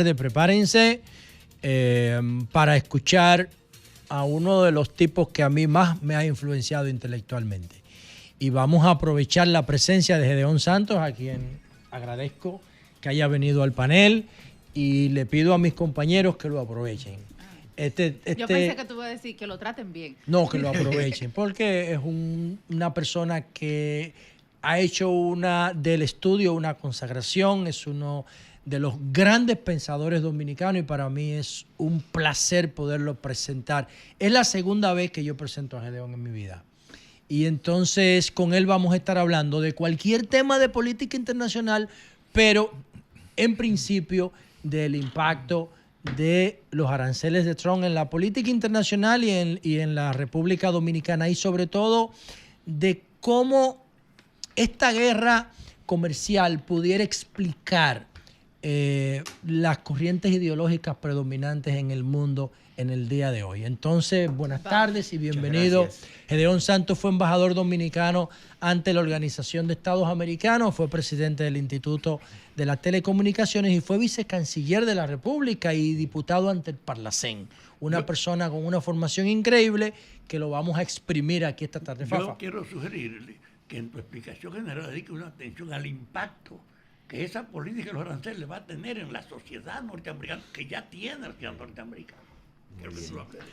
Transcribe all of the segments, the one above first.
tarde, prepárense para escuchar a uno de los tipos que a mí más me ha influenciado intelectualmente. Y vamos a aprovechar la presencia de Gedeón Santos, a quien agradezco que haya venido al panel, y le pido a mis compañeros que lo aprovechen. Yo pensé que tú ibas a decir que lo traten bien. No, que lo aprovechen, porque es una persona que ha hecho del estudio una consagración, es uno de los grandes pensadores dominicanos y para mí es un placer poderlo presentar. Es la segunda vez que yo presento a Gedeón en mi vida. Y entonces con él vamos a estar hablando de cualquier tema de política internacional, pero en principio del impacto de los aranceles de Trump en la política internacional y en la República Dominicana, y sobre todo de cómo esta guerra comercial pudiera explicar las corrientes ideológicas predominantes en el mundo en el día de hoy. Entonces, buenas tardes y bienvenido. Gedeón Santos fue embajador dominicano ante la Organización de Estados Americanos, fue presidente del Instituto de las Telecomunicaciones y fue vicecanciller de la República y diputado ante el Parlacén. Una persona con una formación increíble que lo vamos a exprimir aquí esta tarde. Yo quiero sugerirle que en tu explicación general dedique una atención al impacto que esa política de los aranceles va a tener en la sociedad norteamericana, que ya tiene la sociedad norteamericana.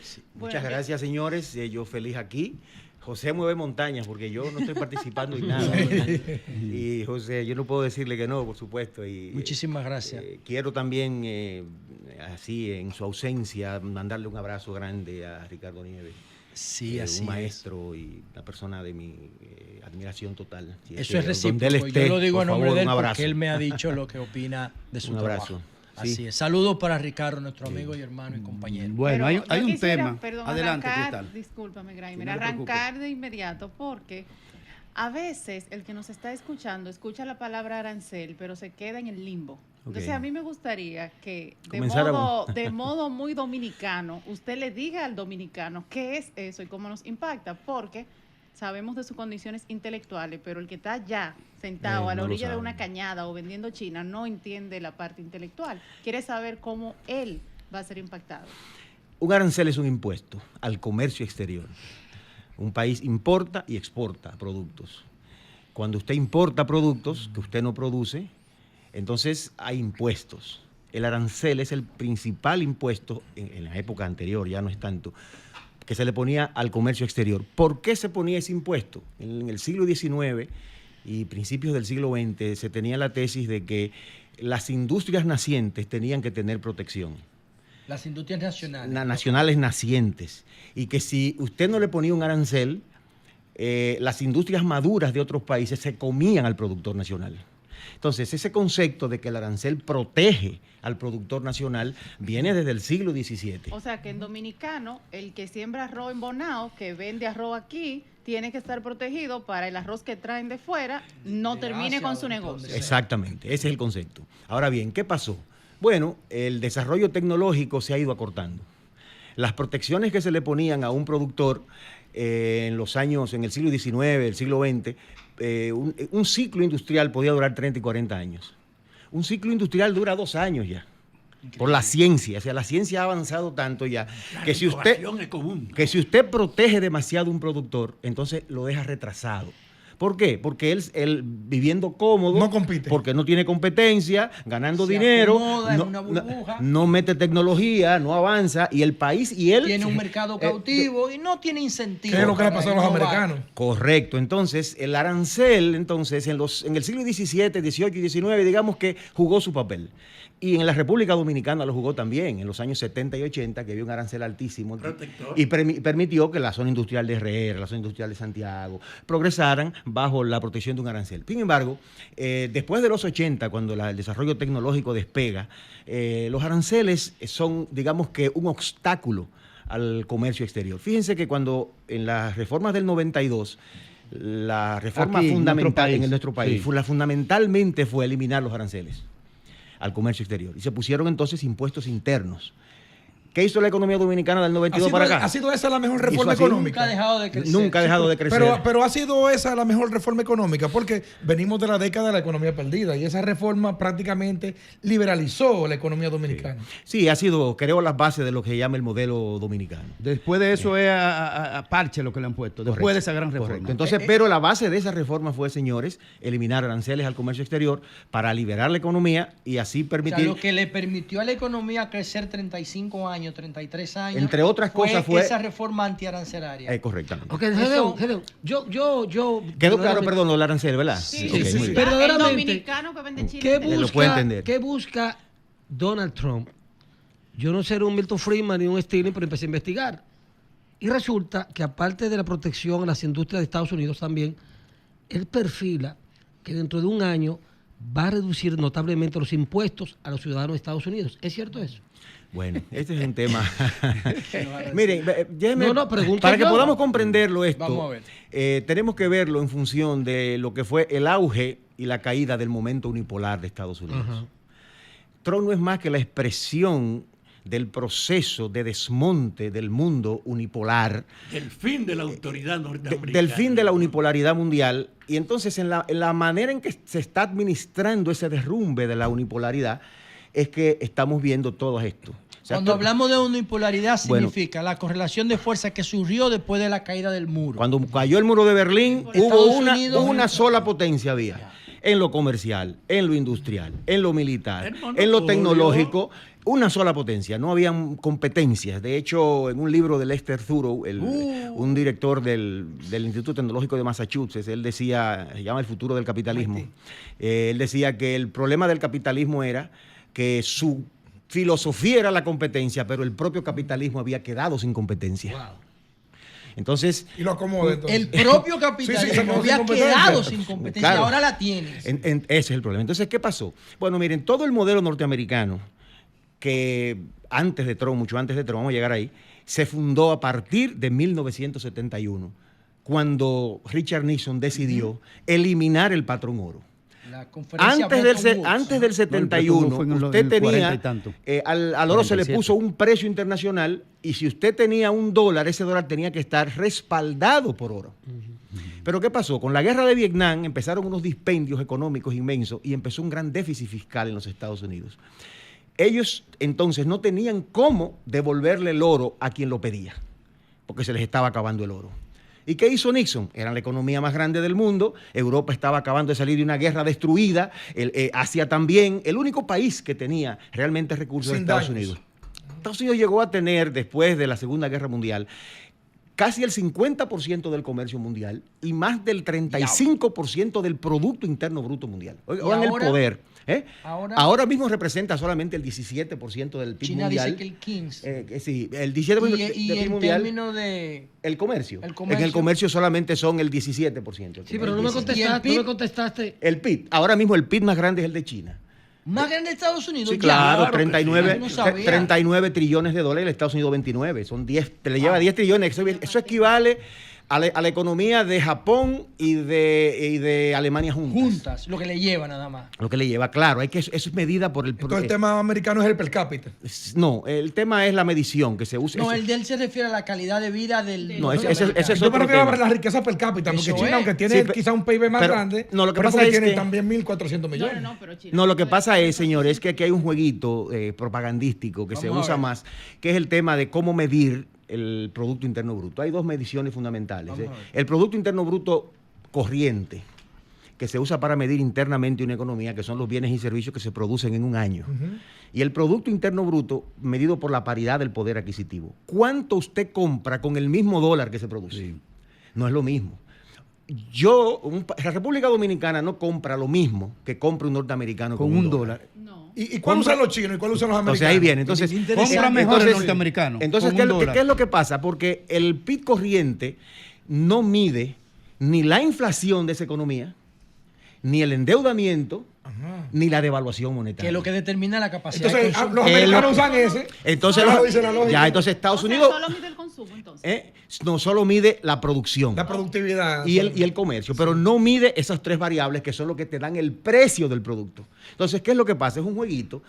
Sí. Muchas gracias, señores. Yo feliz aquí. José mueve montañas porque yo no estoy participando en nada. Y José, yo no puedo decirle que no, por supuesto. Y, muchísimas gracias. Quiero también, así en su ausencia, mandarle un abrazo grande a Ricardo Nieves. Sí, así un maestro y una persona de mi admiración total. Eso es recíproco. Yo lo digo en nombre de él porque él me ha dicho lo que opina de su trabajo. Así sí. Es. Saludos para Ricardo, nuestro amigo y hermano y compañero. Bueno, hay un tema. Perdón, adelante, Cristal. Discúlpame, Graimer. No arrancar de inmediato porque a veces el que nos está escuchando escucha la palabra arancel, pero se queda en el limbo. Entonces a mí me gustaría que de modo muy dominicano, usted le diga al dominicano qué es eso y cómo nos impacta, porque sabemos de sus condiciones intelectuales, pero el que está allá sentado a la orilla de una cañada o vendiendo China no entiende la parte intelectual. Quiere saber cómo él va a ser impactado. Un arancel es un impuesto al comercio exterior. Un país importa y exporta productos. Cuando usted importa productos que usted no produce, entonces hay impuestos. El arancel es el principal impuesto, en la época anterior, ya no es tanto, que se le ponía al comercio exterior. ¿Por qué se ponía ese impuesto? En el siglo XIX y principios del siglo XX se tenía la tesis de que las industrias nacientes tenían que tener protección. Las industrias nacionales. Nacionales nacientes. Y que si usted no le ponía un arancel, las industrias maduras de otros países se comían al productor nacional. Entonces, ese concepto de que el arancel protege al productor nacional viene desde el siglo XVII. O sea, que en dominicano, el que siembra arroz en Bonao, que vende arroz aquí, tiene que estar protegido para el arroz que traen de fuera no termine con su negocio. Exactamente, ese es el concepto. Ahora bien, ¿qué pasó? Bueno, el desarrollo tecnológico se ha ido acortando. Las protecciones que se le ponían a un productor en los años, en el siglo XIX, el siglo XX, un ciclo industrial podía durar 30 y 40 años. Un ciclo industrial dura 2 años ya. Increíble. Por la ciencia. O sea, la ciencia ha avanzado tanto ya que si usted protege demasiado un productor, entonces lo deja retrasado. ¿Por qué? Porque él viviendo cómodo, no compite, porque no tiene competencia, ganando dinero, no mete tecnología, no avanza, y el país y él tiene un mercado cautivo y no tiene incentivo. ¿Qué es lo que le pasó a los americanos? Correcto. Entonces, el arancel, entonces, en el siglo XVII, XVIII y XIX, digamos que jugó su papel. Y en la República Dominicana lo jugó también, en los años 70 y 80, que había un arancel altísimo. Protector. Y permitió que la zona industrial de Herrera, la zona industrial de Santiago, progresaran bajo la protección de un arancel. Sin embargo, después de los 80, cuando el desarrollo tecnológico despega, los aranceles son, digamos que, un obstáculo al comercio exterior. Fíjense que cuando en las reformas del 92, la reforma aquí, fundamental en nuestro país, sí, fundamentalmente fue eliminar los aranceles al comercio exterior. Y se pusieron entonces impuestos internos. ¿Qué hizo la economía dominicana del 92 para acá? ¿Ha sido esa la mejor reforma así. económica? Nunca ha dejado de crecer. Nunca ha dejado de crecer. Pero ha sido esa la mejor reforma económica, porque venimos de la década de la economía perdida y esa reforma prácticamente liberalizó la economía dominicana. Sí, ha sido, creo, las bases de lo que se llama el modelo dominicano. Después de eso es a parche lo que le han puesto, después Correcto, de esa gran reforma. correcto. Entonces, pero la base de esa reforma fue, señores, eliminar aranceles al comercio exterior para liberar la economía y así O sea, permitir... lo que le permitió a la economía crecer 35 años, 33 años, Entre otras cosas fue esa reforma antiarancelaria. correctamente. Ok, Eso- Gedeo, yo Quedó claro, perdón, lo del arancel, ¿verdad? Sí, Ok, sí, muy sí. bien. El Verdaderamente, dominicano que vende chile. ¿qué vende- Lo puede entender. ¿Qué busca Donald Trump? Yo no seré un Milton Friedman ni un Stirling, pero empecé a investigar. Y resulta que aparte de la protección a las industrias de Estados Unidos también, él perfila que dentro de un año va a reducir notablemente los impuestos a los ciudadanos de Estados Unidos. ¿Es cierto eso? Bueno, este es un tema. Miren, déjenme- No, pregunto para que yo. podamos comprenderlo esto, Vamos a ver. tenemos que verlo en función de lo que fue el auge y la caída del momento unipolar de Estados Unidos. Ajá. Trump no es más que la expresión del proceso de desmonte del mundo unipolar, El fin de la autoridad norteamericana. del fin de la unipolaridad mundial, y entonces en la manera en que se está administrando ese derrumbe de la unipolaridad es que estamos viendo todo esto. O sea, Cuando hablamos de unipolaridad Bueno. significa la correlación de fuerza que surgió después de la caída del muro. Cuando cayó el muro de Berlín, hubo Estados Unidos- una sola potencia había. En lo comercial, en lo industrial, en lo militar, El en lo monopolio. tecnológico, una sola potencia, no habían competencias. De hecho, en un libro de Lester Thurow, un director del Instituto Tecnológico de Massachusetts, él decía, se llama El futuro del capitalismo, él decía que el problema del capitalismo era que su filosofía era la competencia, pero el propio capitalismo había quedado sin competencia. Entonces, Y lo acomoda entonces. El propio Sí, capitalismo se quedó sin había competencia. quedado sin competencia, Claro. ahora la tienes. Ese es el problema. Entonces, ¿qué pasó? Bueno, miren, todo el modelo norteamericano, que antes de Trump, mucho antes de Trump, vamos a llegar ahí, se fundó a partir de 1971, cuando Richard Nixon decidió eliminar el patrón oro. La conferencia Antes Bretton Woods. del 71, fue en usted el 40 tenía, y tanto. al oro se le 47. puso un precio internacional y si usted tenía $1, ese dólar tenía que estar respaldado por oro. Pero ¿qué pasó? Con la guerra de Vietnam empezaron unos dispendios económicos inmensos y empezó un gran déficit fiscal en los Estados Unidos. Ellos entonces no tenían cómo devolverle el oro a quien lo pedía, porque se les estaba acabando el oro. ¿Y qué hizo Nixon? Era la economía más grande del mundo, Europa estaba acabando de salir de una guerra destruida, Asia también, el único país que tenía realmente recursos de Sin Estados daños. Unidos. Estados Unidos llegó a tener, después de la Segunda Guerra Mundial, casi el 50% del comercio mundial y más del 35% del Producto Interno Bruto mundial. Oigan el ahora? poder. Ahora mismo representa solamente el 17% del PIB China mundial. dice que el 15%. Sí, el 17% del y PIB en mundial. términos de... El comercio. El comercio. En el comercio solamente son el 17%. Sí, pero no me ¿Y el PIB? contestaste. El PIB. Ahora mismo el PIB más grande es el de China. Más grande de Estados Unidos. Sí, ya. claro, que 39, sí. No sabía. 39 trillones de dólares, el Estados Unidos 29. Son 10, te le lleva 10 trillones. Eso equivale a la economía de Japón y de Alemania Juntas, lo que le lleva nada más. Lo que le lleva, claro, eso es medida por el... Entonces el tema americano es el per cápita. No, el tema es la medición que se usa. No, eso- el de él se refiere a la calidad de vida del... No, ese es Yo otro me refiero tema. a la riqueza per cápita, porque Eso China, es. aunque tiene Sí, quizá un PIB más pero- grande, no, lo que pero pasa porque es tiene que- también 1.400 millones. pero Chile No, lo que puede- pasa es, señores, es que aquí hay un jueguito propagandístico que se Vamos a usa ver. más, que es el tema de cómo medir el Producto Interno Bruto. Hay dos mediciones fundamentales. Vamos a ver. El Producto Interno Bruto corriente, que se usa para medir internamente una economía, que son los bienes y servicios que se producen en un año. Y el Producto Interno Bruto medido por la paridad del poder adquisitivo. ¿Cuánto usted compra con el mismo dólar que se produce? No es lo mismo. La República Dominicana no compra lo mismo que compra un norteamericano Con un dólar. No. ¿Y cuál usan los chinos y cuál usan los americanos? Entonces ahí viene. Entonces, Compra mejor el norteamericano. Entonces, con ¿qué un dólar. es lo que pasa? Porque el PIB corriente no mide ni la inflación de esa economía, ni el endeudamiento, ni la devaluación monetaria. Que es lo que determina la capacidad de Entonces consumo. los americanos usan ese. Entonces, Claro, dice la lógica. entonces Estados O sea, Unidos... solo mide el consumo. consumo, entonces. No solo mide la producción. La productividad. Y el comercio, pero no mide esas tres variables que son lo que te dan el precio del producto. Entonces, ¿qué es lo que pasa? Es un jueguito.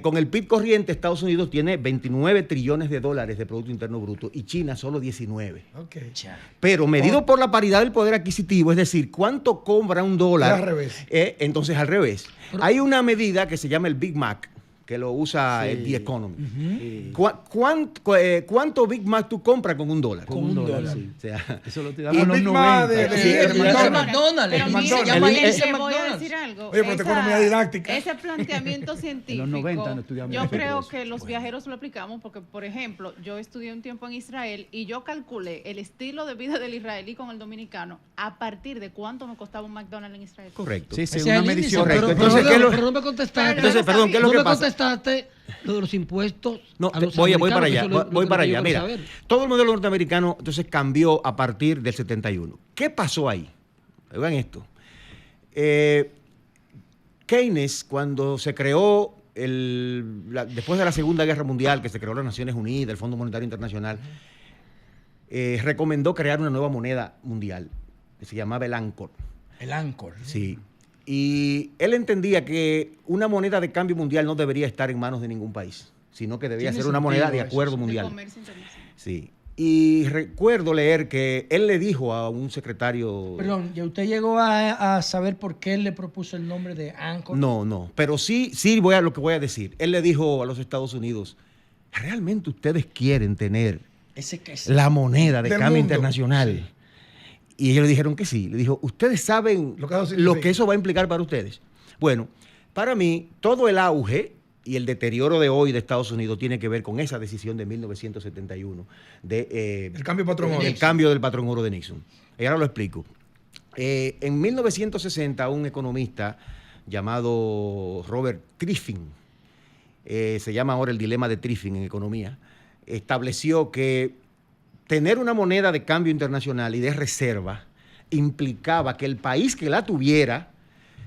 Con el PIB corriente, Estados Unidos tiene 29 trillones de dólares de Producto Interno Bruto y China solo 19. Ok. Pero medido por la paridad del poder adquisitivo, es decir, ¿cuánto cobra un dólar? Es al revés. Entonces, al revés. Hay una medida que se llama el Big Mac, que lo usa The Economy. ¿Cuánto Big Mac tú compras con un dólar? Con un dólar. Sí. O sea, Eso lo El tiramos en los Big Mac 90. de McDonald's. Pero El mire, se llama le ese voy a McDonald's. decir algo. Oye, pero tu economía didáctica. Ese planteamiento científico, 90 no estudiamos yo eso. creo que los viajeros lo aplicamos porque, por ejemplo, yo estudié un tiempo en Israel y yo calculé el estilo de vida del israelí con el dominicano a partir de cuánto me costaba un McDonald's en Israel. correcto. Sí, sí, Ese una es el medición. índice. Correcto. Pero, Entonces, ¿qué es lo- pero no me contestaste. Entonces, perdón, ¿qué es lo no que me pasa? contestaste lo de los impuestos. No, a los voy para americanos, allá, que eso es lo voy que para yo allá. quiero Mira, saber. todo el modelo norteamericano entonces cambió a partir del 71. ¿Qué pasó ahí? Oigan esto. Keynes, cuando se creó, después de la Segunda Guerra Mundial, que se creó las Naciones Unidas, el Fondo Monetario Internacional, recomendó crear una nueva moneda mundial, que se llamaba el Anchor. El Anchor. Sí. Y él entendía que una moneda de cambio mundial no debería estar en manos de ningún país, sino que debía Tiene ser una moneda de sentido acuerdo eso, De mundial. comercio internacional. Sí. Y recuerdo leer que él le dijo a un secretario... Perdón, ¿y usted llegó a saber por qué él le propuso el nombre de Anchor? No, pero sí lo que voy a decir. Él le dijo a los Estados Unidos, ¿realmente ustedes quieren tener Ese que es. la moneda de Del cambio mundo. internacional? Y ellos le dijeron que sí. Le dijo, ¿ustedes saben Lo que eso lo significa. que eso va a implicar para ustedes? Bueno, para mí, todo el auge y el deterioro de hoy de Estados Unidos tiene que ver con esa decisión de 1971 El cambio patrón oro. del cambio del patrón oro de Nixon. Y ahora lo explico. En 1960, un economista llamado Robert Triffin, se llama ahora el dilema de Triffin en economía, estableció que tener una moneda de cambio internacional y de reserva implicaba que el país que la tuviera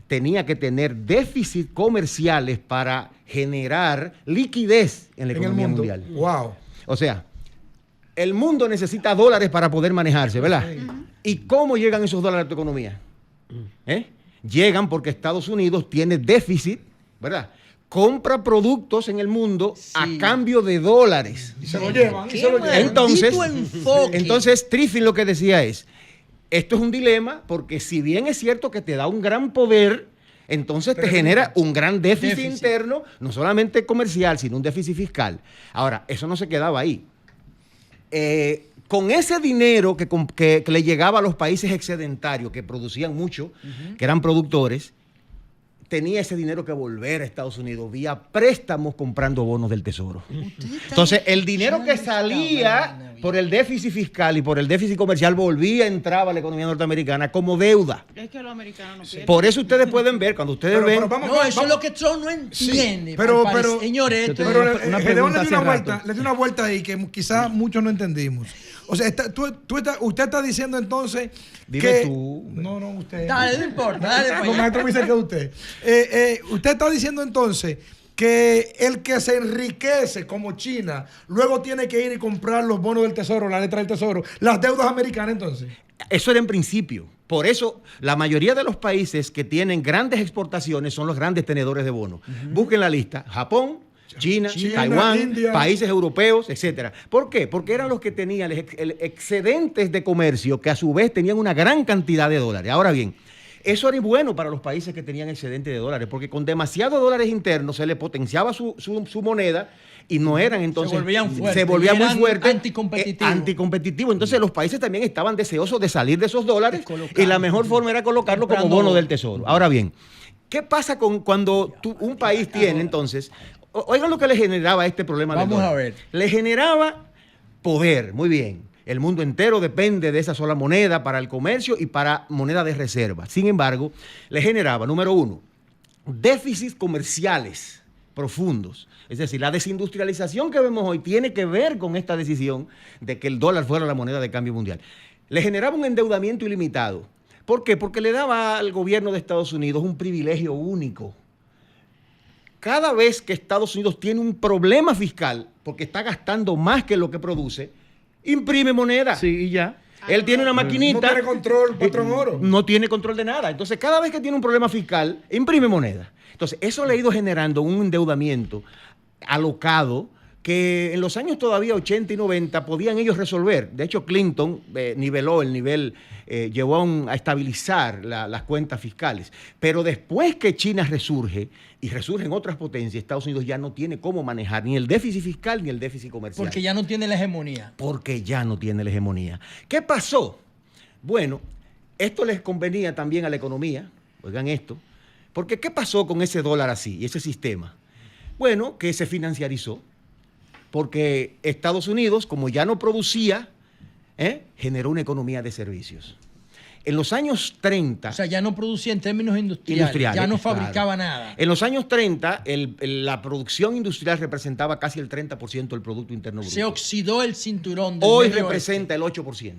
tenía que tener déficits comerciales para generar liquidez en la En el economía mundo. mundial. Wow. O sea, el mundo necesita dólares para poder manejarse, ¿verdad? ¿Y cómo llegan esos dólares a tu economía? Llegan porque Estados Unidos tiene déficit, ¿verdad? Compra productos en el mundo a cambio de dólares. Y se lo llevan. Y se lo llevan. Entonces, Triffin lo que decía es, esto es un dilema porque si bien es cierto que te da un gran poder, entonces te genera un gran déficit interno, no solamente comercial, sino un déficit fiscal. Ahora, eso no se quedaba ahí. Con ese dinero que le llegaba a los países excedentarios, que producían mucho, que eran productores, tenía ese dinero que volver a Estados Unidos vía préstamos comprando bonos del Tesoro. Entonces, el dinero que salía por el déficit fiscal y por el déficit comercial volvía, entraba a la economía norteamericana como deuda. Es que los americanos no quieren. Por eso ustedes pueden ver, cuando ustedes ven... No, eso es lo que Trump no entiende. pero- al parecer. pero- Señores, esto Pero es- Una Gedeón pregunta le dio hace rato. le dio una vuelta ahí que quizás muchos no entendimos. O sea, usted está diciendo entonces Dime que... tú. No, usted. Dale, no importa, dale para Los allá. maestros me dicen que usted. Usted está diciendo entonces que el que se enriquece como China, luego tiene que ir y comprar los bonos del tesoro, la letra del tesoro, las deudas americanas entonces. Eso era en principio. Por eso, la mayoría de los países que tienen grandes exportaciones son los grandes tenedores de bonos. Busquen la lista. Japón, China, Taiwán, India. países europeos, etcétera. ¿Por qué? Porque eran los que tenían el excedentes de comercio que a su vez tenían una gran cantidad de dólares. Ahora bien, eso era bueno para los países que tenían excedente de dólares, porque con demasiados dólares internos se le potenciaba su moneda y no eran entonces... Se volvían fuertes, muy fuertes. anticompetitivos. Anticompetitivos. Entonces los países también estaban deseosos de salir de esos dólares colocarlo. y la mejor forma era colocarlo como Comprando bono bonos. del tesoro. Ahora bien, ¿qué pasa cuando un país tiene entonces... Oigan lo que le generaba este problema del Vamos dólar. a ver. Le generaba poder, muy bien. El mundo entero depende de esa sola moneda para el comercio y para moneda de reserva. Sin embargo, le generaba, número uno, déficits comerciales profundos. Es decir, la desindustrialización que vemos hoy tiene que ver con esta decisión de que el dólar fuera la moneda de cambio mundial. Le generaba un endeudamiento ilimitado. ¿Por qué? Porque le daba al gobierno de Estados Unidos un privilegio único. Cada vez que Estados Unidos tiene un problema fiscal, porque está gastando más que lo que produce, imprime moneda. Sí, y ya. Él tiene una maquinita. No tiene control, patrón Oro. No tiene control de nada. Entonces, cada vez que tiene un problema fiscal, imprime moneda. Entonces, eso le ha ido generando un endeudamiento alocado que en los años todavía 80 y 90 podían ellos resolver. De hecho, Clinton niveló el nivel, llevó a estabilizar las cuentas fiscales. Pero después que China resurge y resurgen otras potencias, Estados Unidos ya no tiene cómo manejar ni el déficit fiscal ni el déficit comercial. Porque ya no tiene la hegemonía. Porque ya no tiene la hegemonía. ¿Qué pasó? Bueno, esto les convenía también a la economía, oigan esto, porque ¿qué pasó con ese dólar así y ese sistema? Bueno, que se financiarizó, porque Estados Unidos, como ya no producía, generó una economía de servicios. En los años 30... O sea, ya no producía en términos industriales, ya no fabricaba nada. En los años 30, la producción industrial representaba casi el 30% del Producto Interno Bruto. Se oxidó el cinturón del Hoy medio representa el 8%.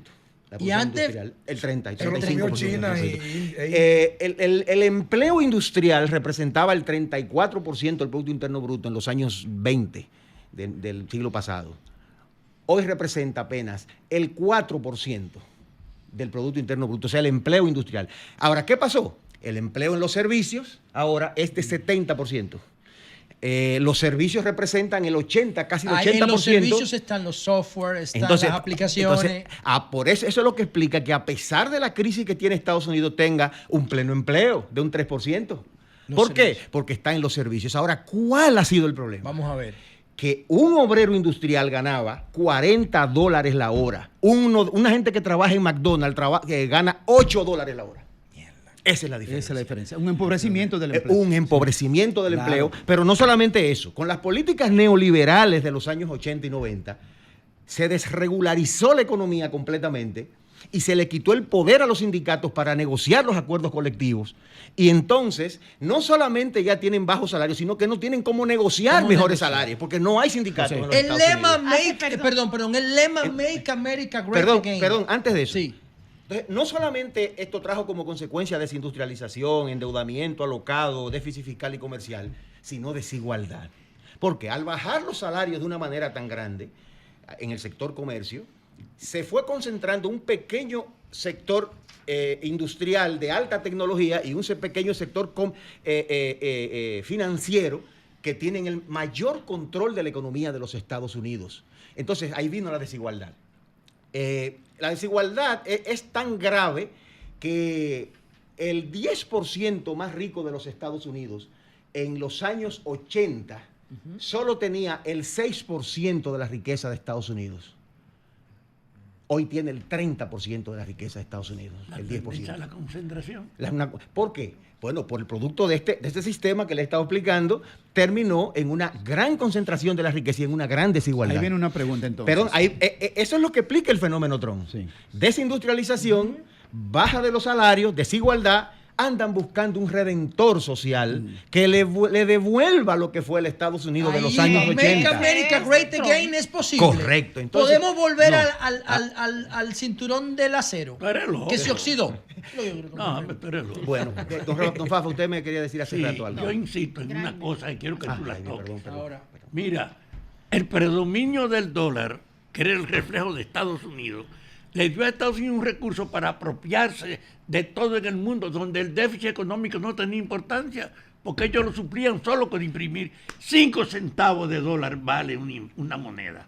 Y antes, el 30, el Se lo 35%. comió China El empleo industrial representaba el 34% del Producto Interno Bruto en los años 20 del siglo pasado. Hoy representa apenas el 4% del Producto Interno Bruto, o sea, el empleo industrial. Ahora, ¿qué pasó? El empleo en los servicios ahora es de 70%. Los servicios representan el 80, casi el 80%. En los servicios están los software, están las aplicaciones. Por eso es lo que explica que a pesar de la crisis que tiene Estados Unidos tenga un pleno empleo de un 3%. ¿Por qué? Porque está en los servicios. Ahora, ¿cuál ha sido el problema? Vamos a ver. Que un obrero industrial ganaba $40 la hora. Una gente que trabaja en McDonald's gana $8 la hora. Esa es la diferencia. Esa es la diferencia. Un empobrecimiento del empleo. Un empobrecimiento del empleo, pero no solamente eso. Con las políticas neoliberales de los años 80 y 90, se desregularizó la economía completamente y se le quitó el poder a los sindicatos para negociar los acuerdos colectivos. Y entonces, no solamente ya tienen bajos salarios, sino que no tienen cómo negociar mejores salarios, porque no hay sindicatos en los El Estados lema Unidos. el lema Make America Great Again. Perdón, antes de eso. Sí. Entonces, no solamente esto trajo como consecuencia desindustrialización, endeudamiento alocado, déficit fiscal y comercial, sino desigualdad. Porque al bajar los salarios de una manera tan grande en el sector comercio, se fue concentrando un pequeño sector industrial de alta tecnología y un pequeño sector financiero que tienen el mayor control de la economía de los Estados Unidos. Entonces, ahí vino la desigualdad. La desigualdad es tan grave que el 10% más rico de los Estados Unidos en los años 80 solo tenía el 6% de la riqueza de Estados Unidos. Hoy tiene el 30% de la riqueza de Estados Unidos, el 10%. La concentración. ¿Por qué? Bueno, por el producto de este sistema que le he estado explicando, terminó en una gran concentración de la riqueza y en una gran desigualdad. Ahí viene una pregunta entonces. Perdón, eso es lo que explica el fenómeno Trump. Sí. Desindustrialización, baja de los salarios, desigualdad, andan buscando un redentor social que le devuelva lo que fue el Estados Unidos de los años 80. Make America Great Again es posible. Correcto. Entonces, podemos volver no. al cinturón del acero que se oxidó. No, pero bueno, don Fafa, usted me quería decir hace rato algo. Yo insisto en una cosa y quiero que tú la toques. Ahora, Mira, el predominio del dólar, que era el reflejo de Estados Unidos, le dio a Estados Unidos un recurso para apropiarse de todo en el mundo, donde el déficit económico no tenía importancia, porque ellos lo suplían solo con imprimir 5 centavos de dólar vale una moneda.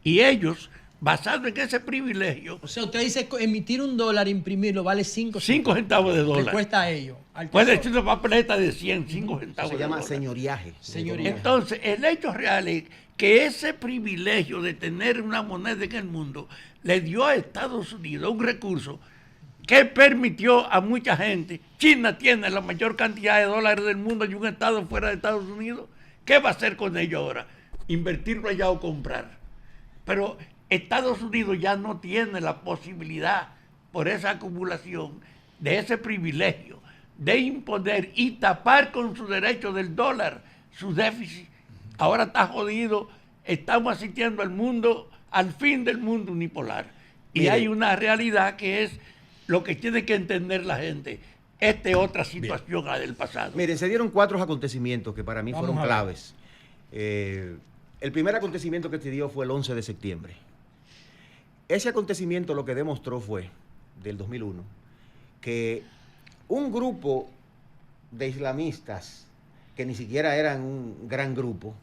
Y ellos, basado en ese privilegio... O sea, usted dice que emitir $1, imprimirlo, vale 5 centavos de dólar. Le cuesta a ellos. Puede decir una papeleta de 100, 5 centavos Se llama de dólar. señoriaje. Entonces, el hecho real es que ese privilegio de tener una moneda en el mundo le dio a Estados Unidos un recurso que permitió a mucha gente. China tiene la mayor cantidad de dólares del mundo y un estado fuera de Estados Unidos. ¿Qué va a hacer con ello ahora? Invertirlo allá o comprar. Pero Estados Unidos ya no tiene la posibilidad, por esa acumulación, de ese privilegio, de imponer y tapar con su derecho del dólar su déficit. Ahora está jodido, estamos asistiendo al mundo, al fin del mundo unipolar. Y Mire, hay una realidad que es lo que tiene que entender la gente. Esta es otra situación a la del pasado. Miren, se dieron 4 acontecimientos que para mí Vamos fueron a ver. claves. El primer acontecimiento que se dio fue el 11 de septiembre. ese acontecimiento lo que demostró fue, del 2001, que un grupo de islamistas, que ni siquiera eran un gran grupo,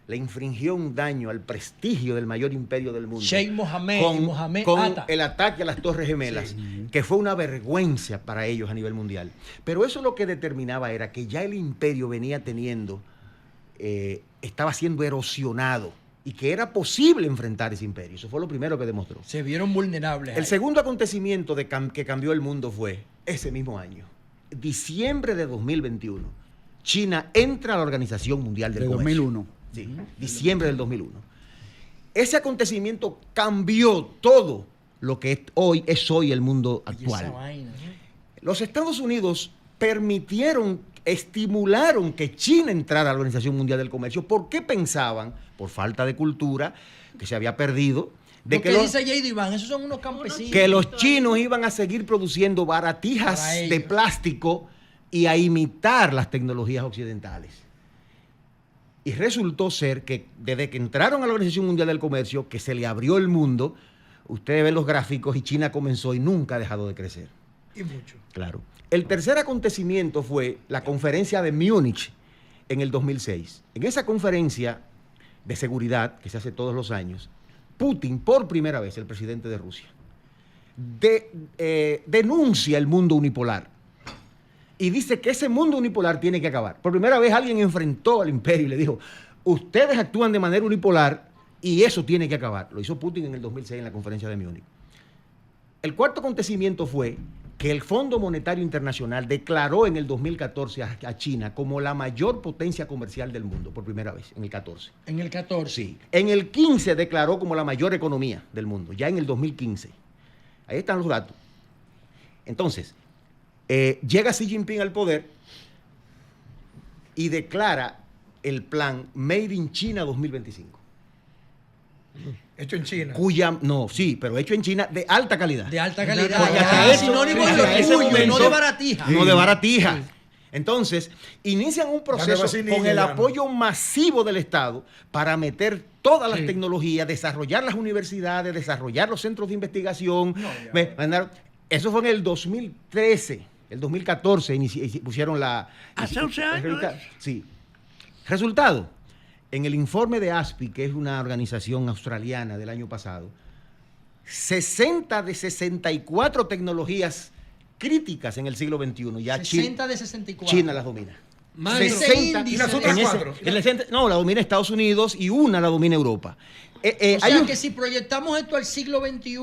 le infringió un daño al prestigio del mayor imperio del mundo. Sheikh Mohammed y Mohammed con Atta. el ataque a las Torres Gemelas, que fue una vergüenza para ellos a nivel mundial. Pero eso lo que determinaba era que ya el imperio venía teniendo, estaba siendo erosionado y que era posible enfrentar ese imperio. Eso fue lo primero que demostró. Se vieron vulnerables. El ahí. segundo acontecimiento que cambió el mundo fue ese mismo año, diciembre de 2021. China entra a la Organización Mundial del De Comercio. 2001. Sí, diciembre del 2001. Ese acontecimiento cambió todo lo que es hoy el mundo Y esa actual. vaina, ¿no? Los Estados Unidos estimularon que China entrara a la Organización Mundial del Comercio porque pensaban, por falta de cultura, que se había perdido, de Lo que que los, dice J.D. Van, esos son unos campesinos. que los chinos iban a seguir produciendo baratijas Para de ellos. plástico y a imitar las tecnologías occidentales. Y resultó ser que desde que entraron a la Organización Mundial del Comercio, que se le abrió el mundo, ustedes ven los gráficos y China comenzó y nunca ha dejado de crecer. Y mucho. Claro. El tercer acontecimiento fue la conferencia de Múnich en el 2006. En esa conferencia de seguridad, que se hace todos los años, Putin, por primera vez, el presidente de Rusia, denuncia el mundo unipolar y dice que ese mundo unipolar tiene que acabar. Por primera vez alguien enfrentó al imperio y le dijo, ustedes actúan de manera unipolar y eso tiene que acabar. Lo hizo Putin en el 2006 en la conferencia de Múnich. El cuarto acontecimiento fue que el Fondo Monetario Internacional declaró en el 2014 a China como la mayor potencia comercial del mundo, por primera vez, en el 14. En el 14. Sí. En el 15 declaró como la mayor economía del mundo, ya en el 2015. Ahí están los datos. Entonces, llega Xi Jinping al poder y declara el plan Made in China 2025. Hecho en China. Pero hecho en China de alta calidad. De alta calidad. Porque Ya, hasta eso, sinónimo de hasta ese orgullo, no momento, de baratija. No de baratija. Entonces, inician un proceso Ya no va a con ser el niño, apoyo masivo del Estado para meter todas las tecnologías, desarrollar las universidades, desarrollar los centros de investigación. Eso fue en el 2013, el 2014 pusieron la... Hace 11 años. Sí. Resultado, en el informe de ASPI, que es una organización australiana del año pasado, 60 de 64 tecnologías críticas en el siglo XXI. Ya 60 de 64. China las domina. Maestro, 60, índice ¿y las otras en ese- cuatro? en el centro- no, la domina Estados Unidos y una la domina Europa. O Hay sea un- que si proyectamos esto al siglo XXI,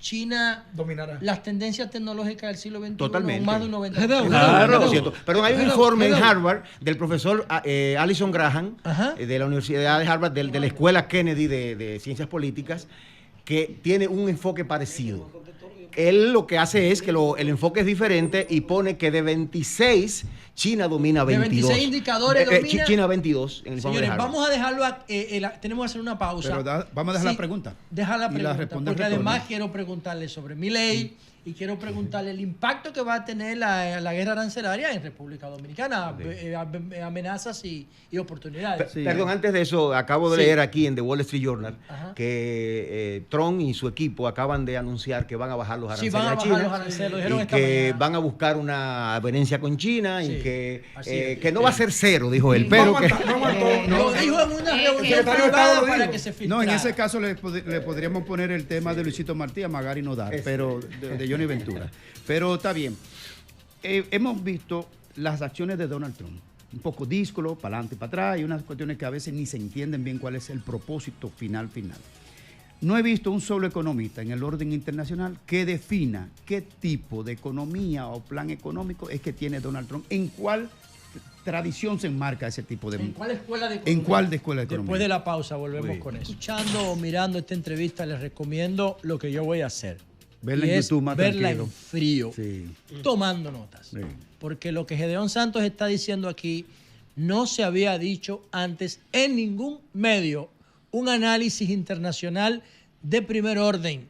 China Dominará. las tendencias tecnológicas del siglo XXI, Totalmente. más de un 90%. Claro. 90%. Perdón, hay un Hello, informe en hello. Harvard del profesor Alison Graham, Ajá. de la Universidad de Harvard, de la Escuela Kennedy de Ciencias Políticas, que tiene un enfoque parecido. Él lo que hace es que el enfoque es diferente y pone que de 26, China domina De 22. 26 indicadores domina- China 22 en el informe Señores, de Harvard. vamos a dejarlo, tenemos que hacer una pausa. Pero vamos a dejar Sí, la pregunta. Deja la Y la pregunta, responde porque retorno. además quiero preguntarle sobre mi ley y quiero preguntarle el impacto que va a tener la guerra arancelaria en República Dominicana, amenazas y oportunidades. Sí. Perdón, antes de eso, acabo de Sí. leer aquí en The Wall Street Journal Ajá. que Trump y su equipo acaban de anunciar que van a bajar los Sí, aranceles van a a bajar China los aranceles, lo dijeron y esta que mañana. van a buscar una avenencia con China Sí, y que, así es. que no va a ser cero, dijo él, No pero que... aguanta, no aguantó. Lo dijo en una reunión secretario de Estado privada lo para dijo. que se filtrara. No, en ese caso le podríamos poner el tema de Luisito Martí a Magari Nodal, pero de Johnny Ventura. Pero está bien. Hemos visto las acciones de Donald Trump. Un poco díscolo, para adelante y para atrás, y unas cuestiones que a veces ni se entienden bien cuál es el propósito final. No he visto un solo economista en el orden internacional que defina qué tipo de economía o plan económico es que tiene Donald Trump, en cuál tradición se enmarca ese tipo de... ¿En cuál escuela de economía? ¿En cuál de escuela de economía? Después de la pausa volvemos Muy con eso. Escuchando o mirando esta entrevista, les recomiendo lo que yo voy a hacer. Verla Y en es YouTube más verla tranquilo. en frío, Sí. tomando notas. Sí. Porque lo que Gedeón Santos está diciendo aquí no se había dicho antes en ningún medio. Un análisis internacional de primer orden.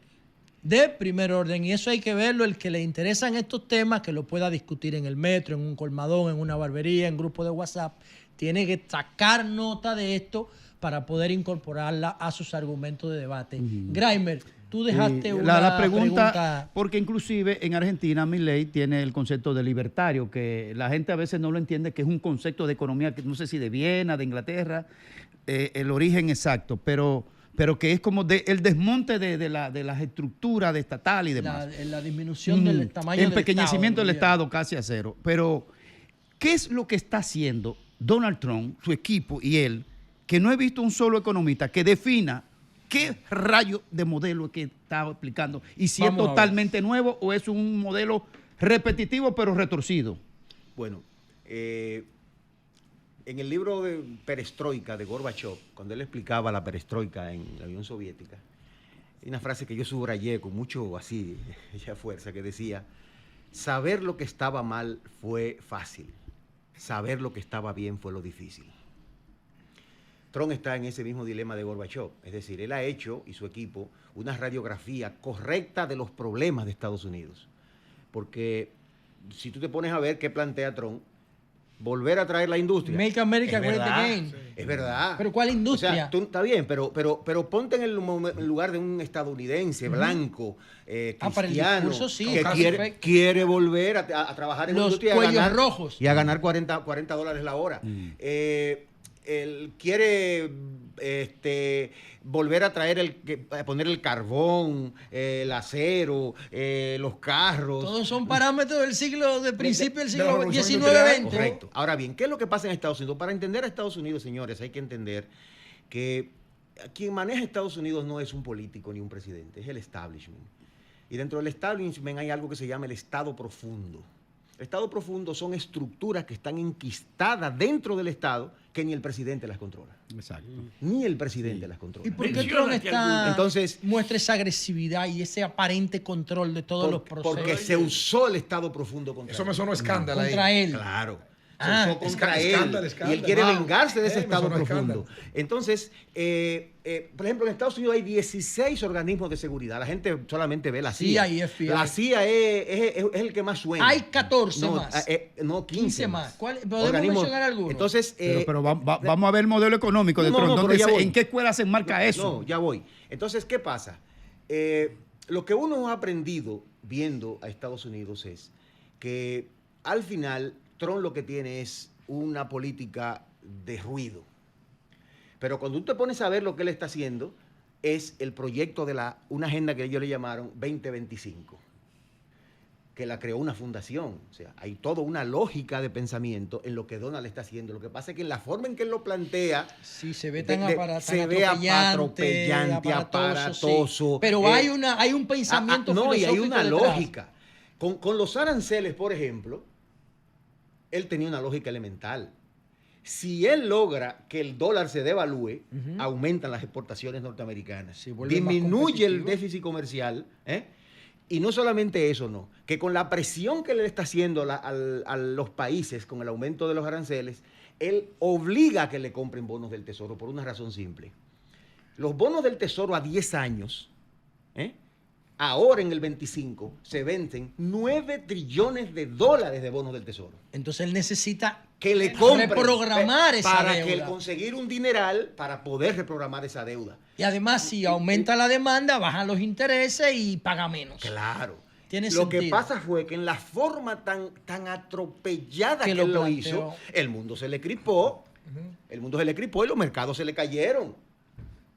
De primer orden. Y eso hay que verlo. El que le interesan estos temas, que lo pueda discutir en el metro, en un colmadón, en una barbería, en grupo de WhatsApp, tiene que sacar nota de esto para poder incorporarla a sus argumentos de debate. Graimer, tú dejaste la pregunta, porque inclusive en Argentina Milei tiene el concepto de libertario, que la gente a veces no lo entiende, que es un concepto de economía, que no sé si de Viena, de Inglaterra, el origen exacto, pero que es como el desmonte de las estructuras de estatal y demás. La disminución del tamaño del empequeñecimiento del Estado Estado casi a cero. Pero, ¿qué es lo que está haciendo Donald Trump, su equipo y él, que no he visto un solo economista que defina qué rayo de modelo es que está aplicando? Y si es totalmente nuevo o es un modelo repetitivo pero retorcido. Bueno, en el libro de Perestroika de Gorbachev, cuando él explicaba la perestroika en la Unión Soviética, hay una frase que yo subrayé con mucho así, esa fuerza, que decía: saber lo que estaba mal fue fácil, saber lo que estaba bien fue lo difícil. Trump está en ese mismo dilema de Gorbachev, es decir, él ha hecho, y su equipo, una radiografía correcta de los problemas de Estados Unidos. Porque si tú te pones a ver qué plantea Trump, volver a traer la industria. Make America Great Again. Es verdad. ¿Pero cuál industria? O sea, está bien, pero ponte en el lugar de un estadounidense blanco, para el cristiano, discurso, sí, que quiere volver a trabajar en la industria y a ganar $40 la hora. Él quiere volver a traer a poner el carbón, el acero, los carros. Todos son parámetros del principio del siglo XIX, XX. Correcto. Ahora bien, ¿qué es lo que pasa en Estados Unidos? Para entender a Estados Unidos, señores, hay que entender que quien maneja Estados Unidos no es un político ni un presidente, es el establishment. Y dentro del establishment hay algo que se llama el Estado profundo. El Estado profundo son estructuras que están enquistadas dentro del Estado que ni el presidente las controla. Exacto. Ni el presidente las controla. ¿Y por qué Trump Entonces, muestra esa agresividad y ese aparente control de todos los procesos? Porque se usó el Estado profundo contra Eso me sonó escándalo ahí. Contra él. Claro. Se usó contra él. Escándalo. Y él quiere vengarse de ese me Estado sonó profundo. escándalo. Entonces, por ejemplo, en Estados Unidos hay 16 organismos de seguridad. La gente solamente ve la CIA. CIA y FBI. La CIA es el que más suena. Hay 14 no, más. No, 15 más. ¿Podemos mencionar algunos? Entonces, pero vamos a ver el modelo económico de Trump. ¿En qué escuela se enmarca eso? No, ya voy. Entonces, ¿qué pasa? Lo que uno ha aprendido viendo a Estados Unidos es que al final Trump lo que tiene es una política de ruido. Pero cuando tú te pones a ver lo que él está haciendo, es el proyecto de una agenda que ellos le llamaron 2025, que la creó una fundación. O sea, hay toda una lógica de pensamiento en lo que Donald está haciendo. Lo que pasa es que en la forma en que él lo plantea, sí, se ve tan atropellante, aparatoso. Sí. Pero hay un pensamiento filosófico y hay una detrás. lógica. Con los aranceles, por ejemplo, él tenía una lógica elemental. Si él logra que el dólar se devalúe, aumentan las exportaciones norteamericanas, disminuye el déficit comercial, y no solamente eso, no, que con la presión que le está haciendo a los países con el aumento de los aranceles, él obliga a que le compren bonos del Tesoro por una razón simple. Los bonos del Tesoro a 10 años, ahora en el 25, se venden 9 trillones de dólares de bonos del Tesoro. Entonces él necesita que le compren, reprogramar esa para deuda. Que conseguir un dineral para poder reprogramar esa deuda. Y además, si aumenta la demanda, bajan los intereses y paga menos. Claro. Tiene lo sentido. que pasa fue que en la forma tan atropellada que él lo hizo, el mundo se le cripó, el mundo se le cripó y los mercados se le cayeron.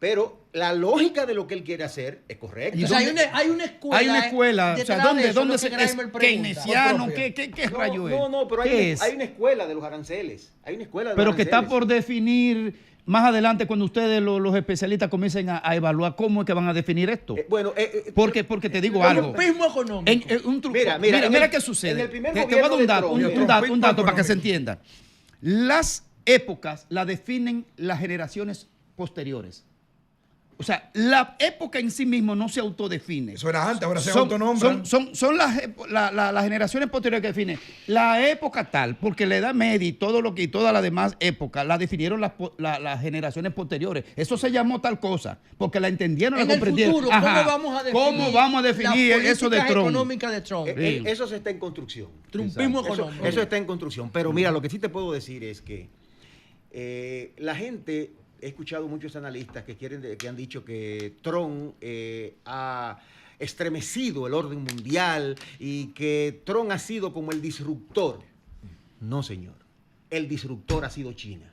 Pero la lógica de lo que él quiere hacer es correcta. Entonces hay una escuela. Hay una escuela. O sea, ¿dónde se es keynesiano? ¿Qué rayo es? No, pero hay una escuela de los aranceles. Hay una escuela de los pero aranceles. Que está por definir más adelante cuando ustedes, los especialistas, comiencen a evaluar cómo es que van a definir esto. Porque te digo algo. Trupismo económico. Mira qué sucede. Te voy a dar un dato para que se entienda. Las épocas las definen las generaciones posteriores. O sea, la época en sí mismo no se autodefine. Eso era antes, ahora se autonombran. Son las generaciones posteriores que definen. La época tal, porque la Edad Media y toda la demás época la definieron las generaciones posteriores. Eso se llamó tal cosa, porque la entendieron, la comprendieron. En el futuro, ¿cómo vamos a definir eso de Trump? Económica de Trump? Eso se está en construcción. Trumpismo económico. Eso está en construcción. Pero mira, lo que sí te puedo decir es que la gente he escuchado muchos analistas que han dicho que Trump ha estremecido el orden mundial y que Trump ha sido como el disruptor. No, señor. El disruptor ha sido China.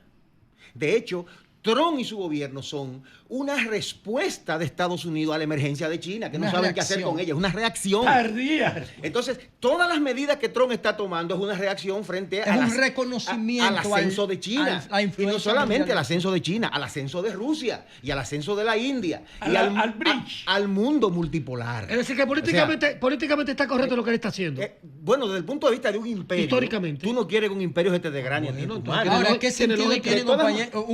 De hecho, Trump y su gobierno son una respuesta de Estados Unidos a la emergencia de China, que no saben qué hacer con ella, es una reacción. Tardía. Entonces, todas las medidas que Trump está tomando es una reacción frente Es un reconocimiento al ascenso de China. la Y influencia no solamente mundial. al ascenso de China, al ascenso de Rusia y al ascenso de la India y Al BRICS. al mundo multipolar. Es decir, que políticamente está correcto lo que él está haciendo. Bueno, desde el punto de vista de un imperio, Históricamente. tú no quieres que un imperio se te desgrane Bueno, en tu tú mano. quieres- Ahora, ¿qué tiene sentido lógica. tiene, De todas compañero,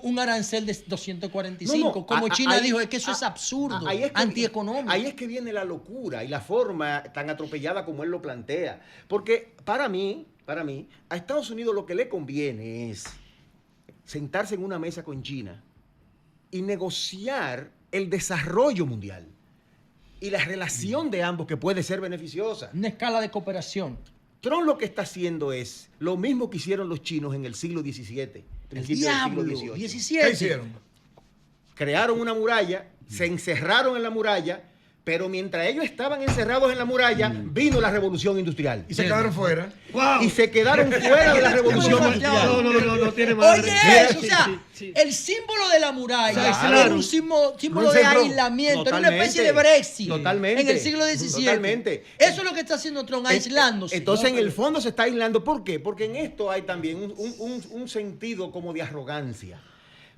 un arancel de 245? Como China dijo, es que eso es absurdo, ahí es que- antieconómico. Ahí es que viene la locura y la forma tan atropellada como él lo plantea. Porque para mí, a Estados Unidos lo que le conviene es sentarse en una mesa con China y negociar el desarrollo mundial y la relación de ambos que puede ser beneficiosa. Una escala de cooperación. Trump lo que está haciendo es lo mismo que hicieron los chinos en el siglo XVII, principio del siglo Diablo, XVIII. 17. ¿Qué hicieron? Crearon una muralla, se encerraron en la muralla, pero mientras ellos estaban encerrados en la muralla, vino la revolución industrial. Y se quedaron fuera. Y se quedaron fuera de la revolución industrial. No tiene madre. Oye, eso, o sea, el símbolo de la muralla Claro. era un símbolo de Trump. aislamiento, era una Totalmente. especie de Brexit Totalmente. en el siglo XVII. Totalmente. Eso es lo que está haciendo Trump, aislándose. Entonces, ¿no? en el fondo se está aislando. ¿Por qué? Porque en esto hay también un sentido como de arrogancia.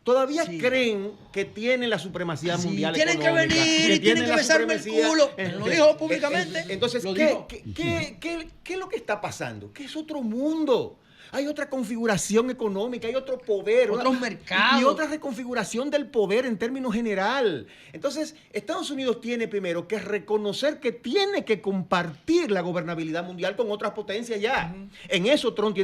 Todavía Sí. creen que tienen la supremacía Sí, mundial tienen que económica, venir y tienen que la besarme el supremacía. culo. Lo dijo públicamente. Entonces, Lo ¿qué dijo. es lo que está pasando? Que es otro mundo. Hay otra configuración económica, hay otro poder. Otros mercados. Y otra reconfiguración del poder en términos general. Entonces, Estados Unidos tiene primero que reconocer que tiene que compartir la gobernabilidad mundial con otras potencias ya. En eso Trump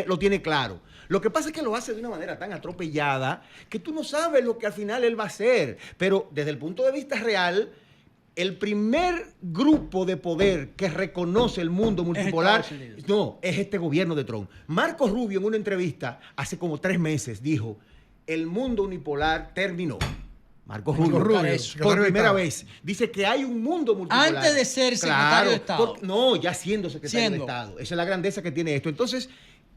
lo tiene claro. Lo que pasa es que lo hace de una manera tan atropellada que tú no sabes lo que al final él va a hacer. Pero desde el punto de vista real, el primer grupo de poder que reconoce el mundo multipolar es este gobierno de Trump. Marco Rubio en una entrevista hace como 3 meses dijo, el mundo unipolar terminó. Marco Rubio, por primera vez, dice que hay un mundo multipolar. Antes de ser secretario de Estado. No, ya siendo secretario de Estado. Esa es la grandeza que tiene esto. Entonces,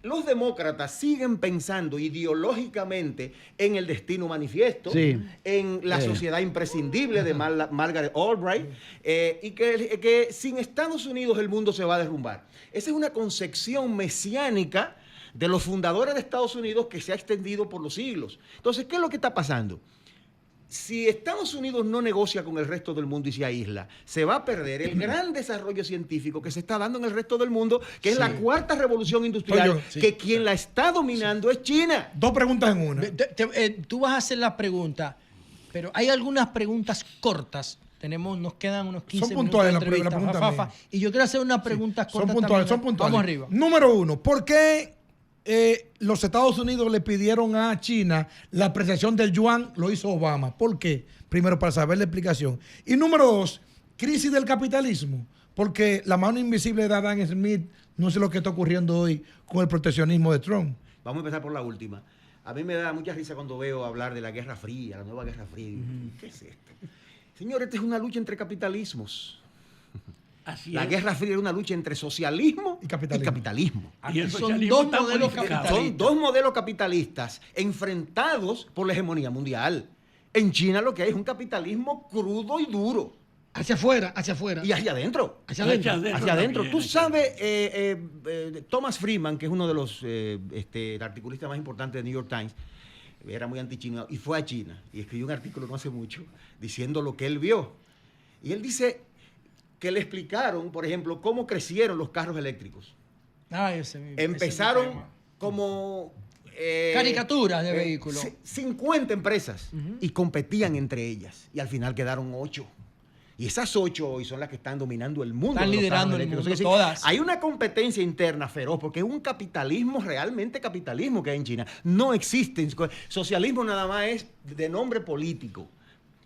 los demócratas siguen pensando ideológicamente en el destino manifiesto, en la sociedad imprescindible de Margaret Albright, y que sin Estados Unidos el mundo se va a derrumbar. Esa es una concepción mesiánica de los fundadores de Estados Unidos que se ha extendido por los siglos. Entonces, ¿qué es lo que está pasando? Si Estados Unidos no negocia con el resto del mundo y se aísla, se va a perder el gran desarrollo científico que se está dando en el resto del mundo, que es la 4ª revolución industrial, que quien la está dominando es China. 2 preguntas en una. Tú vas a hacer la pregunta, pero hay algunas preguntas cortas. Nos quedan unos 15 Son puntuales minutos de la entrevista, pregunta Fafa, mía. y yo quiero hacer unas preguntas cortas Son también. puntuales. Vamos arriba. Número 1, ¿por qué los Estados Unidos le pidieron a China la apreciación del yuan? Lo hizo Obama. ¿Por qué? Primero, para saber la explicación. Y número 2, crisis del capitalismo. Porque la mano invisible de Adam Smith no sé lo que está ocurriendo hoy con el proteccionismo de Trump. Vamos a empezar por la última. A mí me da mucha risa cuando veo hablar de la Guerra Fría, la nueva Guerra Fría. ¿Qué es esto? Señor, esta es una lucha entre capitalismos. Así La es. Guerra Fría era una lucha entre socialismo Y capitalismo. Y el Son socialismo dos está modelos modificado. capitalistas. Son 2 modelos capitalistas enfrentados por la hegemonía mundial. En China lo que hay es un capitalismo crudo y duro. Hacia afuera, hacia afuera. Y hacia adentro. Hacia adentro. Hacia adentro. también, Tú hacia sabes, Thomas Friedman, que es uno de los articulistas más importantes de New York Times, era muy antichino y fue a China y escribió un artículo no hace mucho diciendo lo que él vio. Y él dice que le explicaron, por ejemplo, cómo crecieron los carros eléctricos. Empezaron como... caricaturas de vehículos. 50 empresas y competían entre ellas y al final quedaron 8. Y esas 8 hoy son las que están dominando el mundo. Están de los liderando carros el eléctricos. mundo, Es decir, todas. hay una competencia interna feroz porque es un capitalismo, realmente capitalismo que hay en China. No existe. Socialismo nada más es de nombre político.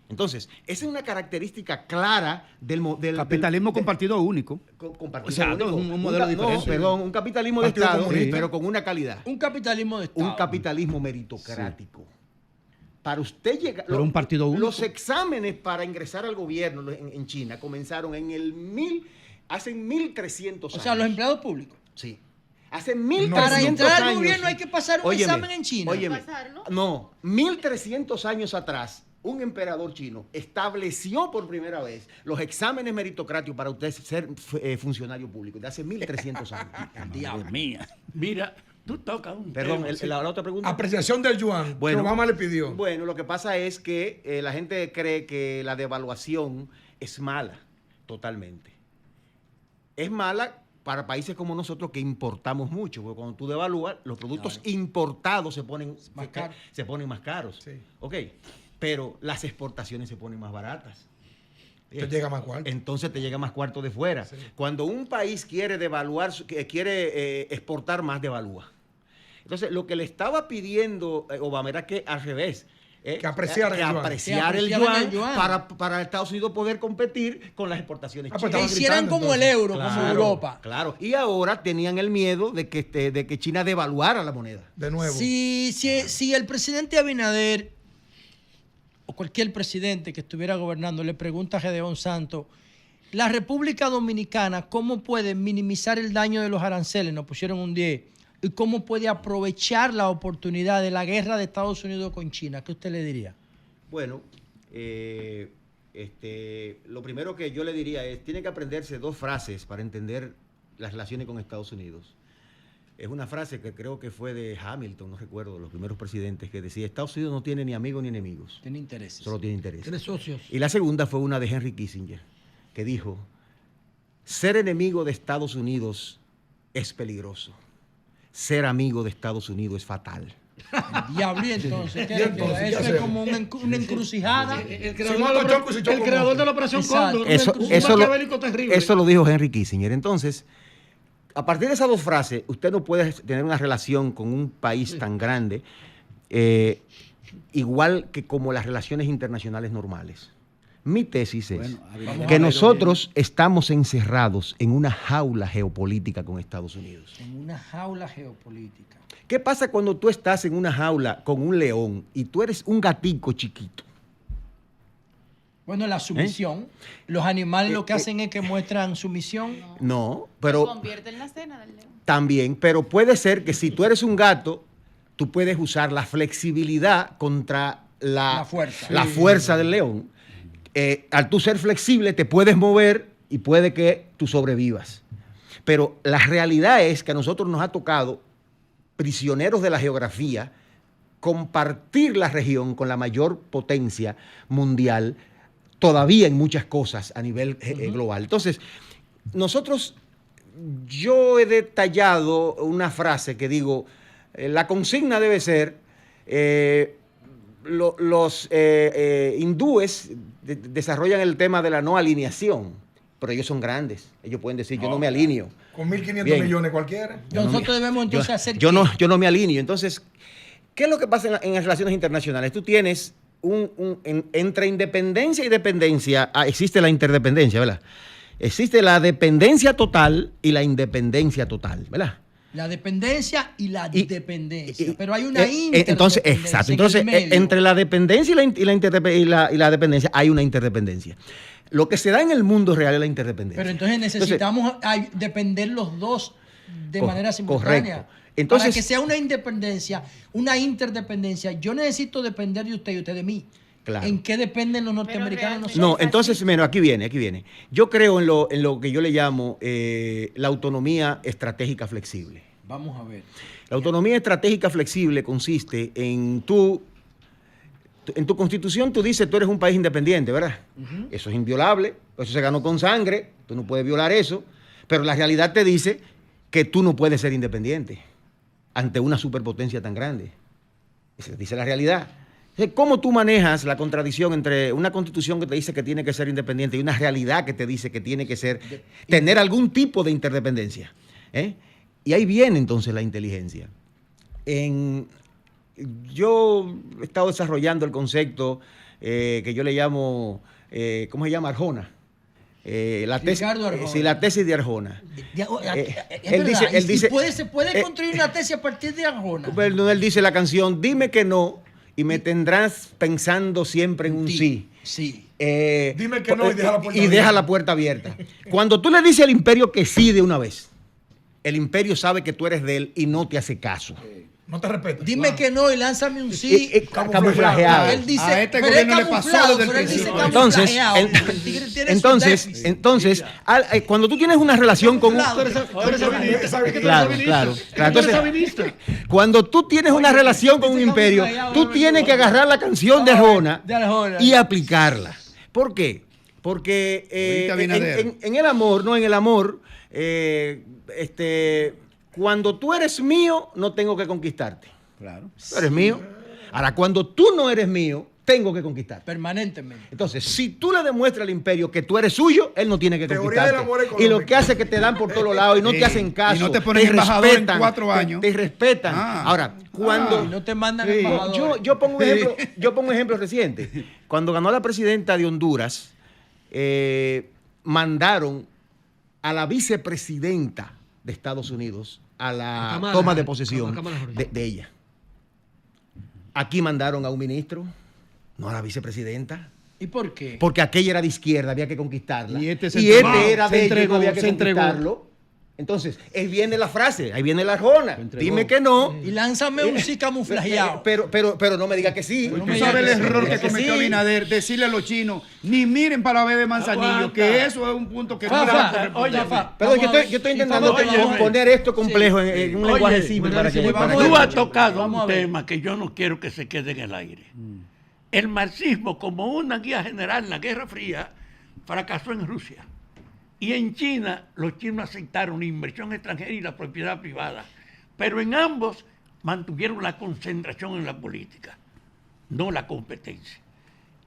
Entonces, esa es una característica clara del Capitalismo con partido único. compartido O sea, único. un modelo diferente. Perdón, un capitalismo de Partido Estado, comunista. pero con una calidad. Un capitalismo de Estado. Un capitalismo meritocrático. para usted llegar... Pero un partido único. Los exámenes para ingresar al gobierno en China comenzaron hace 1300 años. O sea, los empleados públicos. Sí. Hace 1300 Para entrar al años. gobierno hay que pasar un Óyeme, examen en China. óyeme. ¿Pasarlo? No, 1300 años atrás, un emperador chino estableció por primera vez los exámenes meritocráticos para usted ser funcionario público, de hace 1300 años. Madre mía. Mira, tú tocas un Perdón, tema, sí. la otra pregunta. Apreciación del yuan. Bueno, que Obama le pidió. Bueno, lo que pasa es que la gente cree que la devaluación es mala, totalmente. Es mala para países como nosotros que importamos mucho, porque cuando tú devalúas, los productos importados se ponen más caros. Sí. Ok, pero las exportaciones se ponen más baratas. Te llega más cuarto. Entonces te llega más cuarto de fuera. Sí. Cuando un país quiere devaluar, quiere exportar más, devalúa. Entonces, lo que le estaba pidiendo Obama era que al revés, que apreciara el yuan. apreciar el yuan para Estados Unidos poder competir con las exportaciones pues, chinas. Que hicieran como el euro, como Europa. Claro, y ahora tenían el miedo de que China devaluara la moneda. De nuevo. Si el presidente Abinader o cualquier presidente que estuviera gobernando le pregunta a Gedeón Santos, la República Dominicana, ¿cómo puede minimizar el daño de los aranceles? Nos pusieron un 10. ¿Y cómo puede aprovechar la oportunidad de la guerra de Estados Unidos con China? ¿Qué usted le diría? Bueno, lo primero que yo le diría es, tiene que aprenderse 2 frases para entender las relaciones con Estados Unidos. Es una frase que creo que fue de Hamilton, no recuerdo, de los primeros presidentes, que decía, Estados Unidos no tiene ni amigos ni enemigos. Tiene intereses. Solo tiene intereses. Tiene socios. Y la segunda fue una de Henry Kissinger, que dijo, ser enemigo de Estados Unidos es peligroso. Ser amigo de Estados Unidos es fatal. Diablo, y entonces, ¿qué Y entonces, ¿qué eso es hacemos? como una encrucijada. El Simón creador de la Operación Exacto. Cóndor. Eso Un maquiavélico terrible. eso lo dijo Henry Kissinger. Entonces, a partir de esas 2 frases, usted no puede tener una relación con un país tan grande, igual que como las relaciones internacionales normales. Mi tesis es que nosotros estamos encerrados en una jaula geopolítica con Estados Unidos. En una jaula geopolítica. ¿Qué pasa cuando tú estás en una jaula con un león y tú eres un gatico chiquito? Bueno, la sumisión. Los animales lo que hacen es que muestran sumisión. No, Se pero convierte en la cena del león. también, pero puede ser que si tú eres un gato, tú puedes usar la flexibilidad contra la fuerza del león. Al tú ser flexible, te puedes mover y puede que tú sobrevivas. Pero la realidad es que a nosotros nos ha tocado, prisioneros de la geografía, compartir la región con la mayor potencia mundial, todavía en muchas cosas a nivel global. Entonces, yo he detallado una frase que digo, la consigna debe ser, los hindúes desarrollan el tema de la no alineación, pero ellos son grandes, ellos pueden decir, yo no me alineo. Con 1.500 Bien. millones cualquiera. Nosotros debemos entonces hacer Yo no me alineo. Entonces, ¿qué es lo que pasa en las relaciones internacionales? Tú tienes entre independencia y dependencia, existe la interdependencia, ¿verdad? Existe la dependencia total y la independencia total, ¿verdad? la dependencia y la dependencia. Pero hay una interdependencia. Entonces, exacto. Entonces, entre la dependencia y la dependencia hay una interdependencia. Lo que se da en el mundo real es la interdependencia. Pero entonces necesitamos depender los dos de manera simultánea. Correcto. Entonces, para que sea una independencia, una interdependencia, yo necesito depender de usted y usted de mí. Claro. ¿En qué dependen los norteamericanos nosotros? No, entonces, bueno, aquí viene. Yo creo en lo que yo le llamo la autonomía estratégica flexible. Vamos a ver. La autonomía estratégica flexible consiste en tu constitución tú dices tú eres un país independiente, ¿verdad? Uh-huh. Eso es inviolable, eso se ganó con sangre, tú no puedes violar eso, pero la realidad te dice que tú no puedes ser independiente ante una superpotencia tan grande. Esa dice la realidad. ¿Cómo tú manejas la contradicción entre una constitución que te dice que tiene que ser independiente y una realidad que te dice que tiene que tener algún tipo de interdependencia? Y ahí viene entonces la inteligencia. Yo he estado desarrollando el concepto que yo le llamo, ¿cómo se llama? Arjona. La tesis de Arjona. Él dice, ¿se puede construir una tesis a partir de Arjona? Él dice la canción, dime que no, y me tendrás pensando siempre en un sí. Sí. Dime que no y deja la puerta y abierta. deja la puerta abierta. Cuando tú le dices al imperio que sí de una vez, el imperio sabe que tú eres de él y no te hace caso. No te respeto. Dime que no y lánzame un sí. Camuflajeado. Él dice, A este pero es gobierno le pasó camuflado, desde el pero él dice principio. Entonces, camuflajeado, porque el tigre tiene su déficit. entonces cuando tú tienes una relación con un... Camuflado. Claro. Entonces, cuando tú tienes una relación con un imperio, tú tienes que agarrar la canción de Arjona De Arjona. y aplicarla. ¿Por qué? Porque Ahorita Abinader. en el amor, no en el amor, cuando tú eres mío, no tengo que conquistarte. Claro. Tú eres mío. Ahora, cuando tú no eres mío, tengo que conquistarte. Permanentemente. Entonces, si tú le demuestras al imperio que tú eres suyo, él no tiene que Teoría conquistarte. del amor Y económico. lo que hace es que te dan por todos lados y no Sí. te hacen caso. Y no te ponen embajador en respetan, 4 años. Te respetan. Ah. Ahora, cuando... Y no te mandan Sí. embajadores. Yo pongo un ejemplo reciente. Cuando ganó la presidenta de Honduras, mandaron a la vicepresidenta de Estados Unidos a la Kamala toma de Harris, posesión Kamala Harris. de ella. Aquí mandaron a un ministro, no a la vicepresidenta. ¿Y por qué? Porque aquella era de izquierda, había que conquistarla. Y este se Y entregó. era Se de ella, entregó, no había que se entregó. conquistarlo. Entonces, ahí viene la frase, ahí viene la Arjona. Se entregó. Dime que no. Y lánzame un sí camuflajeado. Pero no me diga que sí. No Tú me sabes el digas que error sí, que que cometió sí. Abinader, decirle a los chinos, ni miren para la B de Manzanillo, Aguanta. que eso es un punto que no le Fafa, va a corresponder. oye, Fafa, Perdón, vamos a ver. yo estoy Y intentando Fafa, vamos a ver. poner esto complejo en un Oye, lenguaje simple para que... vamos para a que- Tú ver. has tocado Vamos a un ver. tema que yo no quiero que se quede en el aire. El marxismo, como una guía general en la Guerra Fría, fracasó en Rusia. Y en China, los chinos aceptaron la inversión extranjera y la propiedad privada. Pero en ambos mantuvieron la concentración en la política, no la competencia.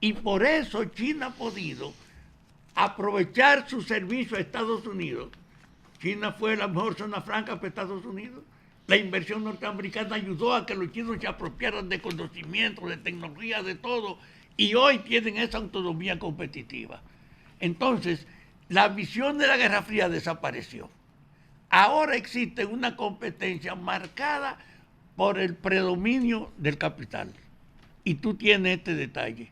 Y por eso China ha podido aprovechar su servicio a Estados Unidos. China fue la mejor zona franca para Estados Unidos. La inversión norteamericana ayudó a que los chinos se apropiaran de conocimiento, de tecnología, de todo. Y hoy tienen esa autonomía competitiva. Entonces, la visión de la Guerra Fría desapareció. Ahora existe una competencia marcada por el predominio del capital. Y tú tienes este detalle.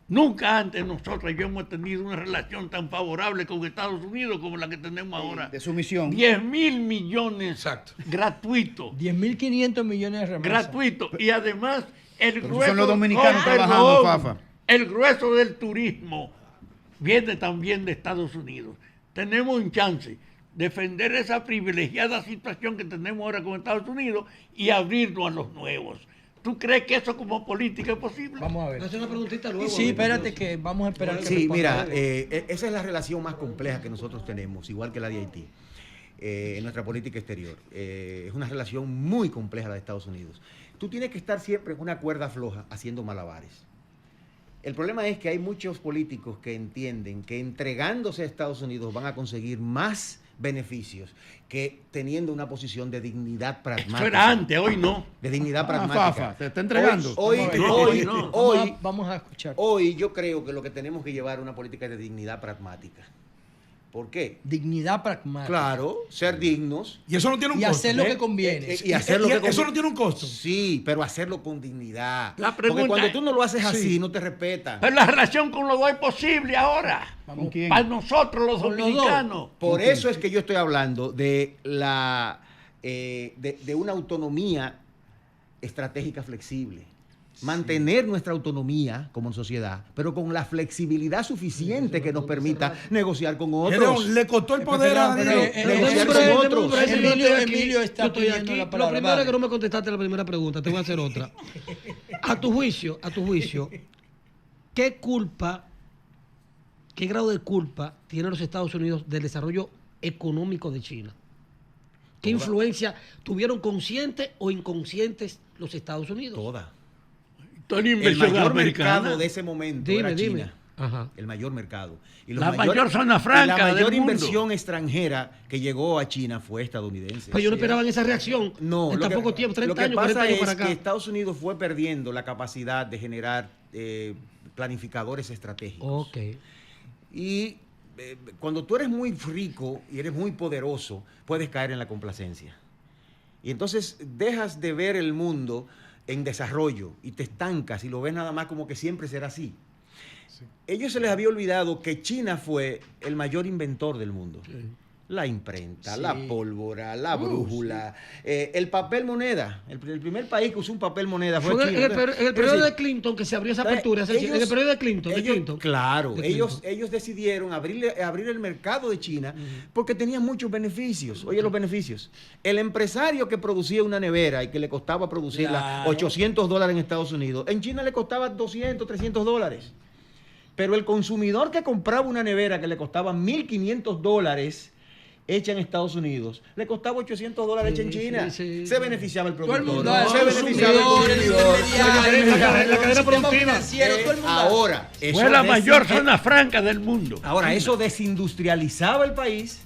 Nunca antes nosotros yo hemos tenido una relación tan favorable con Estados Unidos como la que tenemos ahora. De sumisión. 10.000 millones Exacto. gratuitos. 10.500 millones de remesas. Gratuitos. Y además, el Pero grueso... son los dominicanos perdón, trabajando, Fafa. El grueso del turismo viene también de Estados Unidos. Tenemos un chance de defender esa privilegiada situación que tenemos ahora con Estados Unidos y abrirnos a los nuevos. ¿Tú crees que eso como política es posible? Vamos a ver. Hace una preguntita luego. Sí, espérate que vamos a esperar. que Sí, responda mira, él. esa es la relación más compleja que nosotros tenemos, igual que la de Haití, en nuestra política exterior. Es una relación muy compleja la de Estados Unidos. Tú tienes que estar siempre en una cuerda floja haciendo malabares. El problema es que hay muchos políticos que entienden que entregándose a Estados Unidos van a conseguir más beneficios que teniendo una posición de dignidad pragmática. Eso era antes, hoy no. De dignidad Ah, pragmática. Fafa, te está entregando. Hoy, Vamos a ver. No, hoy, no. hoy, Vamos a escuchar. hoy yo creo que lo que tenemos que llevar es una política de dignidad pragmática. ¿Por qué? Dignidad pragmática. Claro, ser dignos. Y eso no tiene un Y costo. hacer lo ¿eh? que conviene. Y hacer lo que Eso conviene. no tiene un costo. Sí, pero hacerlo con dignidad. La Porque pregunta cuando es- tú no lo haces así, Sí. no te respetan. Pero la relación con los dos es posible ahora. ¿Con quién? Para nosotros los Con los dominicanos. Por eso es que yo estoy hablando de de una autonomía estratégica flexible. Mantener nuestra autonomía como sociedad, pero con la flexibilidad suficiente que nos permita negociar con otros. Gedeón, le costó el poder a Pero, Danilo. negociar con otros. Emilio está Yo estoy pidiendo aquí. la Lo palabra. primero es Vale. que no me contestaste la primera pregunta, te voy a hacer otra. A tu juicio, ¿qué grado de culpa tienen los Estados Unidos del desarrollo económico de China? ¿Qué influencia tuvieron conscientes o inconscientes los Estados Unidos? Toda. Toda la El inversión mayor americana. mercado de ese momento era China. Ajá. El mayor mercado. Y La mayor zona franca y la mayor del mundo. inversión extranjera que llegó a China fue estadounidense. Pero yo no esperaba esa reacción No, en lo tan que- poco tiempo, 30 lo que años, 40 pasa años es para acá. que Estados Unidos fue perdiendo la capacidad de generar planificadores estratégicos. Ok. Y cuando tú eres muy rico y eres muy poderoso, puedes caer en la complacencia. Y entonces dejas de ver el mundo en desarrollo y te estancas y lo ves nada más como que siempre será así. Ellos se les había olvidado que China fue el mayor inventor del mundo. La imprenta, Sí. la pólvora, la brújula, el papel moneda. El primer país que usó un papel moneda fue Fue China. en el periodo de Clinton que se abrió esa apertura. En el periodo de Clinton. Claro, De Clinton. ellos decidieron abrir el mercado de China porque tenía muchos beneficios. Oye, los beneficios. El empresario que producía una nevera y que le costaba producirla Claro. $800 en Estados Unidos, en China le costaba $200, $300. Pero el consumidor que compraba una nevera que le costaba $1,500 hecha en Estados Unidos, le costaba $800 hecha en China. sí. Se beneficiaba el Todo el productor. mundo, se beneficiaba el consumidor. La cadena productiva. Todo el mundo. Ahora, eso Fue la mayor desin- zona franca del mundo. Ahora, eso desindustrializaba el país,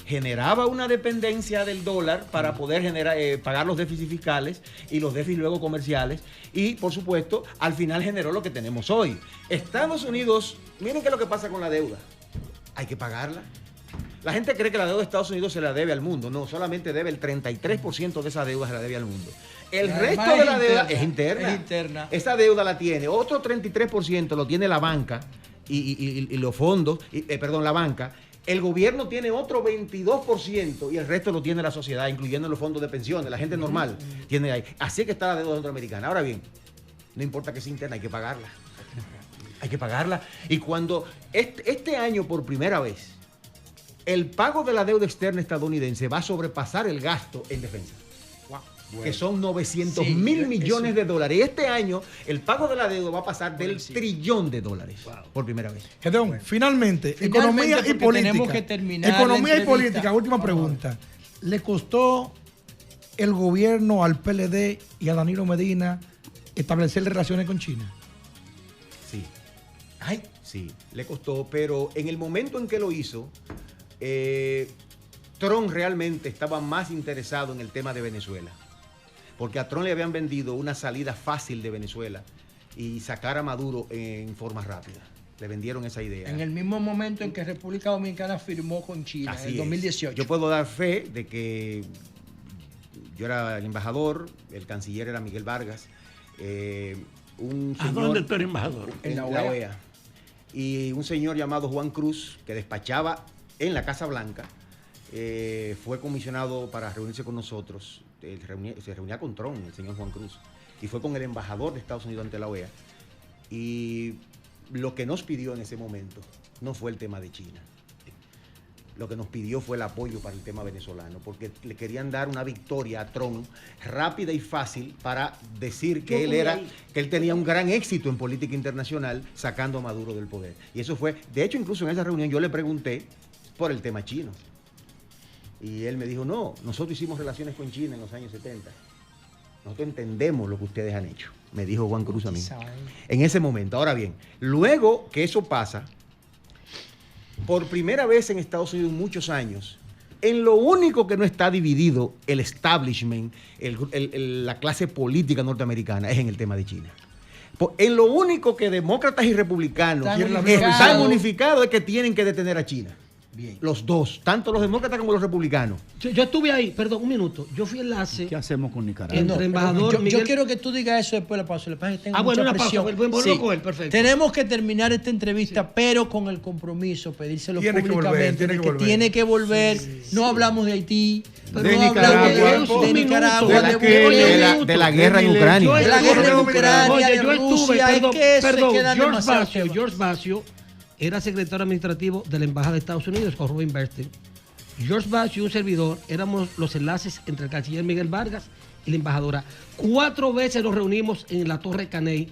generaba una dependencia del dólar para poder pagar los déficits fiscales y los déficits luego comerciales. Y, por supuesto, al final generó lo que tenemos hoy. Estados Unidos, miren qué es lo que pasa con la deuda. Hay que pagarla. La gente cree que la deuda de Estados Unidos se la debe al mundo. No, solamente debe el 33% de esa deuda se la debe al mundo. El Además, resto es de la deuda interna, es interna. es interna. Esa deuda la tiene. Otro 33% lo tiene la banca y los fondos, perdón, la banca. El gobierno tiene otro 22% y el resto lo tiene la sociedad, incluyendo los fondos de pensiones. La gente normal tiene ahí. Así que está la deuda centroamericana. Ahora bien, no importa que sea interna, hay que pagarla. Hay que pagarla. Y cuando este año, por primera vez, el pago de la deuda externa estadounidense va a sobrepasar el gasto en defensa. Que son 900 Sí, mil eso. millones de dólares. Y este año el pago de la deuda va a pasar del trillón de dólares por primera vez. Gedeón, finalmente, Finalmente, economía y porque política. tenemos que terminar la Economía y entrevista. política, última pregunta. ¿Le costó el gobierno al PLD y a Danilo Medina establecer relaciones con China? Sí, Ay, sí, le costó, pero en el momento en que lo hizo, Trump realmente estaba más interesado en el tema de Venezuela. Porque a Trump le habían vendido una salida fácil de Venezuela y sacar a Maduro en forma rápida. Le vendieron esa idea. en el mismo momento en que República Dominicana firmó con China, en Así el es. 2018. Yo puedo dar fe de que yo era el embajador, el canciller era Miguel Vargas, un ¿A señor dónde tú eres embajador? en la OEA, y un señor llamado Juan Cruz, que despachaba en la Casa Blanca, fue comisionado para reunirse con nosotros. Se reunía con Trump, el señor Juan Cruz, y fue con el embajador de Estados Unidos ante la OEA. Y lo que nos pidió en ese momento no fue el tema de China. Lo que nos pidió fue el apoyo para el tema venezolano, porque le querían dar una victoria a Trump rápida y fácil para decir que él tenía un gran éxito en política internacional sacando a Maduro del poder. Y eso fue, de hecho, incluso en esa reunión yo le pregunté por el tema chino. Y él me dijo, no, nosotros hicimos relaciones con China en los años 70. Nosotros entendemos lo que ustedes han hecho, me dijo Juan Cruz a mí. En ese momento. Ahora bien, luego que eso pasa, por primera vez en Estados Unidos en muchos años, en lo único que no está dividido el establishment, la clase política norteamericana, es en el tema de China. En lo único que demócratas y republicanos están unificados es que tienen que detener a China. Bien. Los dos, tanto los demócratas como los republicanos. Yo estuve ahí, perdón, un minuto. Yo fui enlace. ¿Qué hacemos con Nicaragua? Entre embajador yo Miguel- quiero que tú digas eso después de la pausa. Le pasa que tengo bueno, mucha una pausa. presión. Volvemos a coger, perfecto. Tenemos que terminar esta entrevista, pero con el compromiso, pedírselo Tiene que volver, públicamente, tiene de que que volver. tiene que volver. No hablamos de Haití, De no Nicaragua, hablamos un de minuto. Nicaragua, De la guerra en Ucrania. de la guerra en Ucrania, Oye, de yo estuve, Rusia, es que se quedan demasiados temas. George Bacio era secretario administrativo de la Embajada de Estados Unidos con Robin Bernstein. George Bacio y un servidor éramos los enlaces entre el canciller Miguel Vargas y la embajadora. 4 veces nos reunimos en la Torre Caney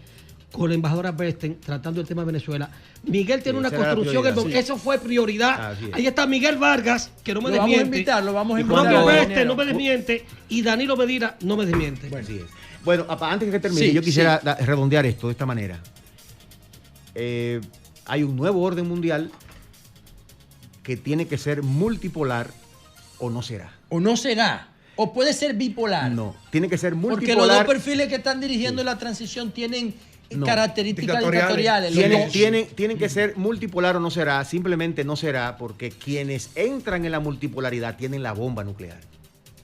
con la embajadora Bernstein tratando el tema de Venezuela. Miguel tiene Sí, una esa era la construcción, prioridad, sí. eso fue prioridad. Así es. Ahí está Miguel Vargas, que no me Lo vamos a desmiente. invitar, lo vamos a Y invitar. Robin cuando- Bernstein no me desmiente y Danilo Medina no me desmiente. Así es. Bueno, antes de que termine, Sí, yo quisiera redondear esto de esta manera. Hay un nuevo orden mundial que tiene que ser multipolar o no será. O no será, o puede ser bipolar. No, tiene que ser Porque los dos multipolar. perfiles que están dirigiendo la transición tienen No. características Dictatoriales. dictatoriales. los dos. Tienen que ser multipolar o no será, simplemente no será porque quienes entran en la multipolaridad tienen la bomba nuclear.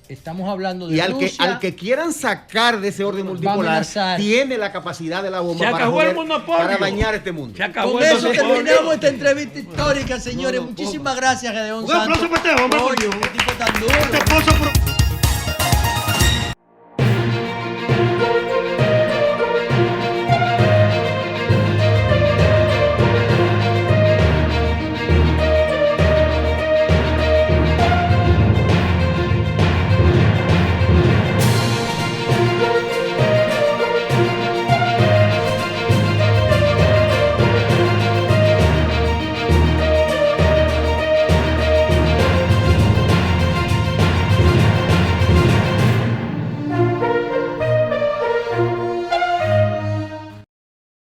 Estamos hablando de Y al Rusia. que quieran sacar de ese orden Va a multipolar, amenazar. tiene la capacidad de la bomba Se para, acabó el joder, monopolio. para dañar este mundo. Se acabó Con el eso monopolio. terminamos esta entrevista histórica, señores. Muchísimas gracias, Gedeón Un aplauso Santos. para este hombre, Oye, coño. qué tipo tan duro. Este esposo